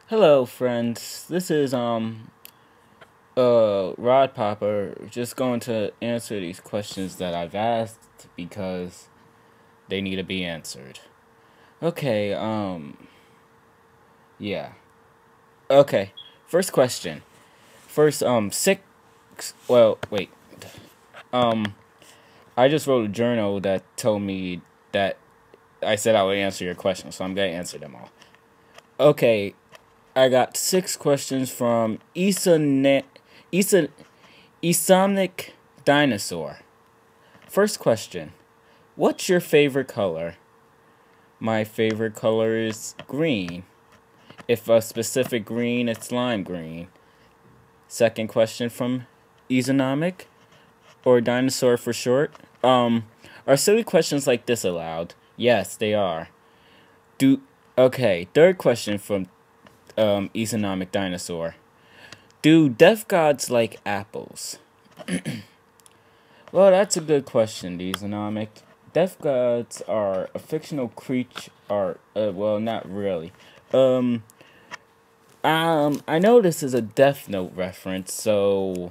Hello, friends. This is Rod Popper. Just going to answer these questions that I've asked because they need to be answered. Okay. Yeah. Okay. First question. First six. Well, wait. Um, I just wrote a journal that told me that I said I would answer your questions, so I'm gonna answer them all. Okay. I got 6 questions from Isa Isomnic Dinosaur. First question. What's your favorite color? My favorite color is green. If a specific green, it's lime green. Second question from Isonomic, or Dinosaur for short. Are silly questions like this allowed? Yes, they are. Do Okay, third question from Isonomic Dinosaur. Do deaf gods like apples? Well, that's a good question, Deezonomic. Deaf gods are a fictional creature. Well, not really. Um, I know this is a Death Note reference, so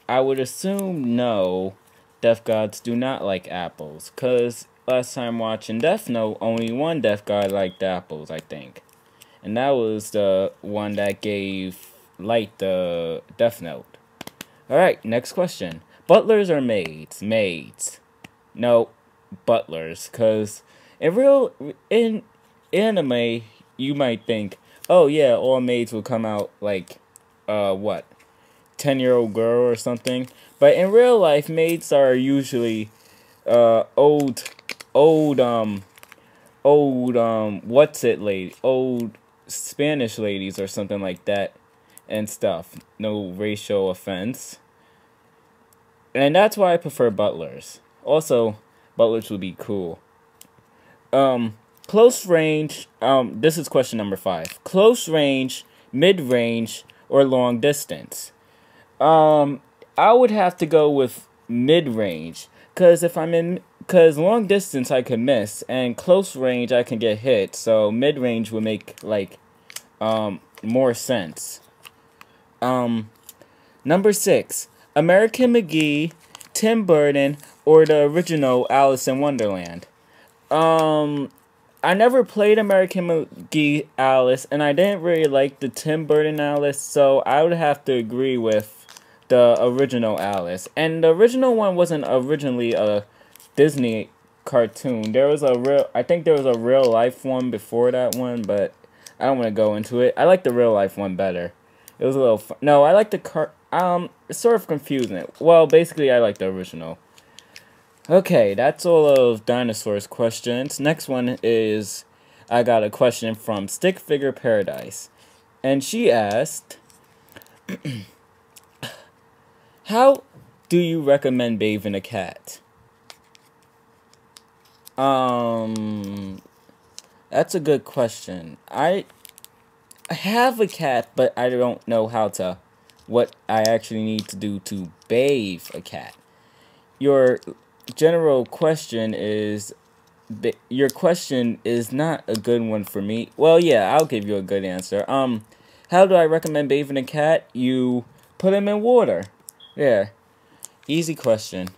I would assume no, deaf gods do not like apples. Cause last time watching Death Note, only one deaf god liked apples, I think, and that was the one that gave Light the Death Note. All right, next question. Butlers or maids? Maids. No, butlers. Cause in anime, you might think, oh yeah, all maids will come out like, what, 10-year-old girl or something. But in real life, maids are usually old, old what's it lady, old Spanish ladies or something like that, and stuff. No racial offense. And that's why I prefer butlers. Also, butlers would be cool. Close range. This is question number 5. Close range, mid range, or long distance. I would have to go with mid range, cause long distance I could miss, and close range I can get hit. So mid range would make more sense. Number 6. American McGee, Tim Burton, or the original Alice in Wonderland. I never played American McGee Alice, and I didn't really like the Tim Burton Alice, so I would have to agree with the original Alice. And the original one wasn't originally a Disney cartoon. I think there was a real life one before that one, but I don't want to go into it. I like the real life one better. It was a little fun. No, I like it's sort of confusing. Well, basically, I like the original. Okay, that's all of Dinosaur's questions. Next one is, I got a question from Stick Figure Paradise. And she asked, how do you recommend bathing a cat? That's a good question. I have a cat, but I don't know what I actually need to do to bathe a cat. Your general question is, your question is not a good one for me. Well, yeah, I'll give you a good answer. How do I recommend bathing a cat? You put him in water. Yeah, easy question.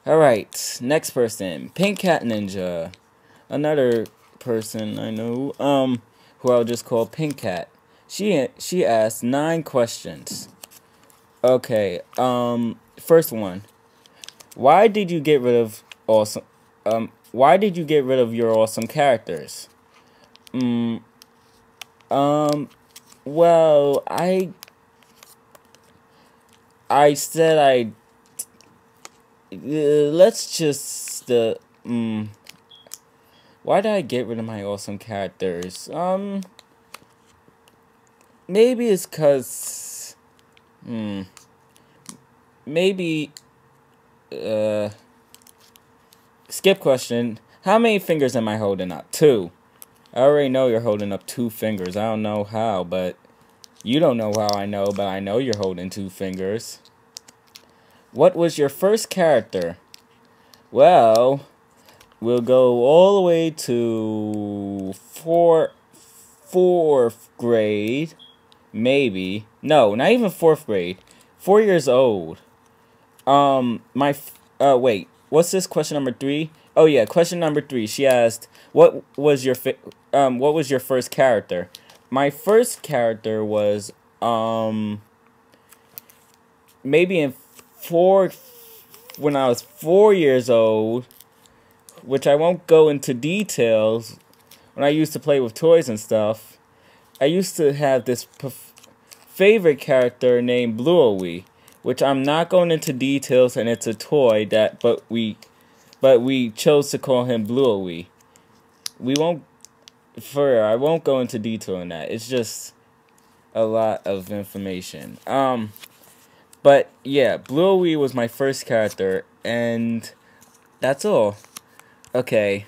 Alright, next person. Pink Cat Ninja. Another person I know, who I'll just call Pink Cat. She asked 9 questions. Okay, first one. Why did you get rid of why did you get rid of your awesome characters? Well, I said let's just why did I get rid of my awesome characters? Maybe it's cuz maybe skip question. How many fingers am I holding up? 2. I already know you're holding up 2 fingers. I don't know how, but you don't know how I know, but I know you're holding 2 fingers. What was your first character? Well, we'll go all the way to 4th grade, maybe. No, not even 4th grade. 4 years old. Wait. What's this? Question number 3? Oh yeah, question number 3. She asked, what was your first character? My first character was maybe when I was 4 years old, which I won't go into details. When I used to play with toys and stuff, I used to have this favorite character named Bluey, which I'm not going into details, and it's a toy that but we chose to call him Bluey. I won't go into detail on that. It's just a lot of information. But yeah, Bluey was my first character, and that's all. Okay.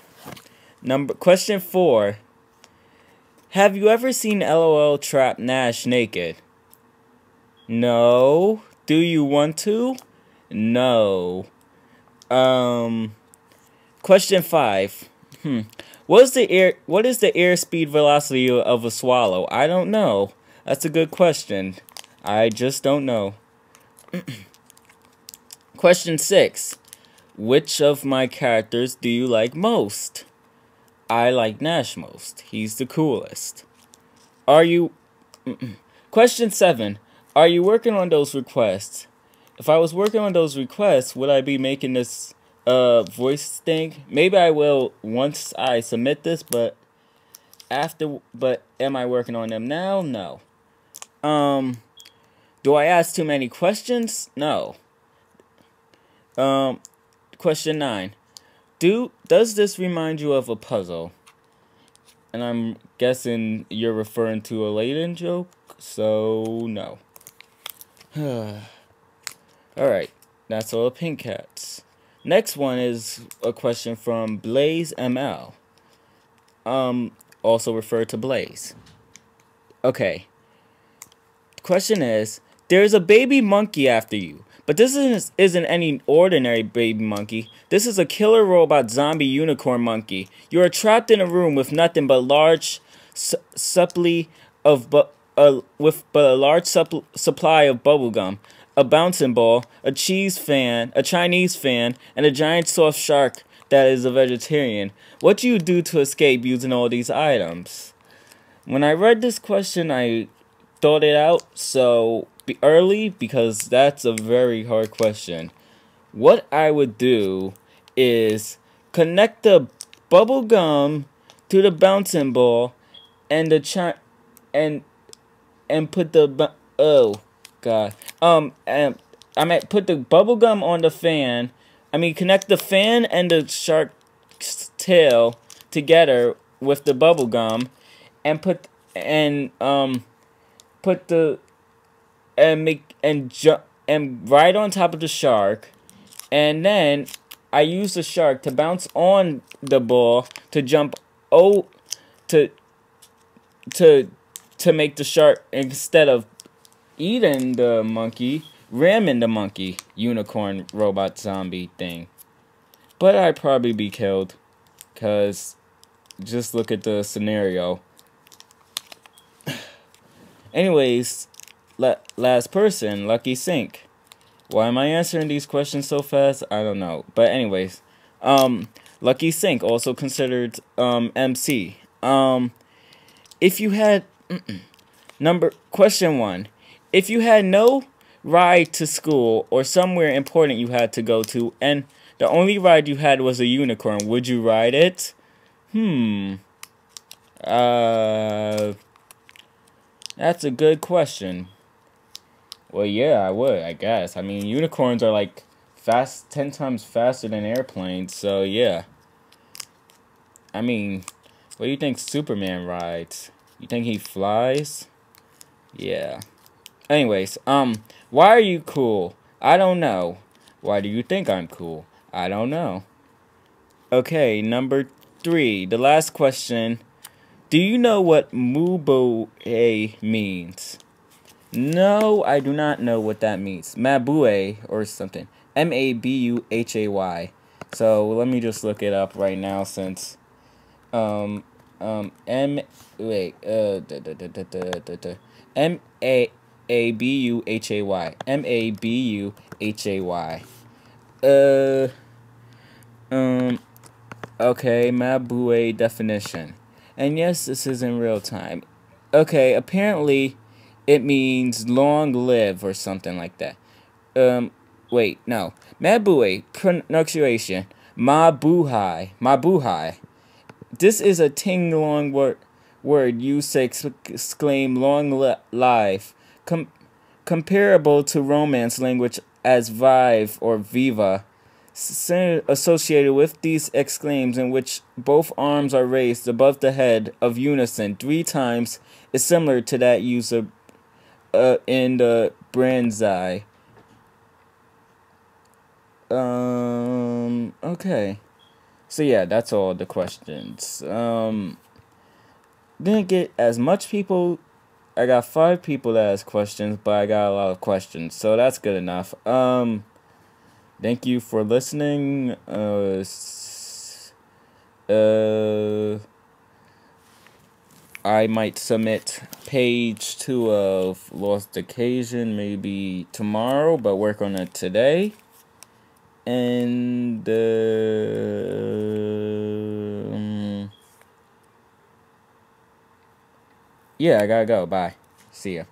Question 4. Have you ever seen LOL trap Nash naked? No. Do you want to? No. Question 5. What is the airspeed velocity of a swallow? I don't know. That's a good question. I just don't know. Question 6. Which of my characters do you like most? I like Nash most. He's the coolest. Question 7. Are you working on those requests? If I was working on those requests, would I be making this voice thing? Maybe I will once I submit this, but am I working on them now? No. Do I ask too many questions? No. Question 9. Does this remind you of a puzzle? And I'm guessing you're referring to a Layden joke, so no. Alright, that's all the pink cats. Next one is a question from Blaze ML. Also referred to Blaze. Okay. The question is, there's a baby monkey after you. But this isn't any ordinary baby monkey. This is a killer robot zombie unicorn monkey. You are trapped in a room with nothing but large supply of supply of bubblegum, a bouncing ball, a Chinese fan, and a giant soft shark that is a vegetarian. What do you do to escape using all these items? When I read this question, I thought it out early because that's a very hard question. What I would do is connect the bubble gum to the bouncing ball and the and put the oh god and put the bubble gum on the fan. Connect the fan and the shark's tail together with the bubble gum and ride on top of the shark, and then I use the shark to bounce on the ball to jump to make the shark, instead of eating the monkey, ramming the monkey unicorn robot zombie thing. But I'd probably be killed, cause just look at the scenario. Anyways, last person, Lucky Sink. Why am I answering these questions so fast? I don't know. But anyways, Lucky Sink, also considered MC. If you had question 1, if you had no ride to school or somewhere important you had to go to, and the only ride you had was a unicorn, would you ride it? That's a good question. Well, yeah, I would, I guess. Unicorns are like 10 times faster than airplanes, so yeah. What do you think Superman rides? You think he flies? Yeah. Anyways, why are you cool? I don't know. Why do you think I'm cool? I don't know. Okay, number 3, the last question. Do you know what Mabue means? No, I do not know what that means. Mabue or something. Mabuhay. So let me just look it up right now, since M wait M A B U H A Y MABUHAY. Uh okay, Mabue definition. And yes, this is in real time. Okay, apparently it means long live or something like that. Um wait, no. Mabue pronunciation. Mabuhay. This is a ting-long word used to exclaim long life, comparable to Romance language as vive or viva. Associated with these exclaims in which both arms are raised above the head of unison 3 times is similar to that used in the Branzai. Okay. So yeah, that's all the questions. Didn't get as much people. I got 5 people that asked questions, but I got a lot of questions, so that's good enough. Thank you for listening. I might submit page 2 of Lost Occasion maybe tomorrow, but work on it today. And yeah, I gotta go. Bye. See ya.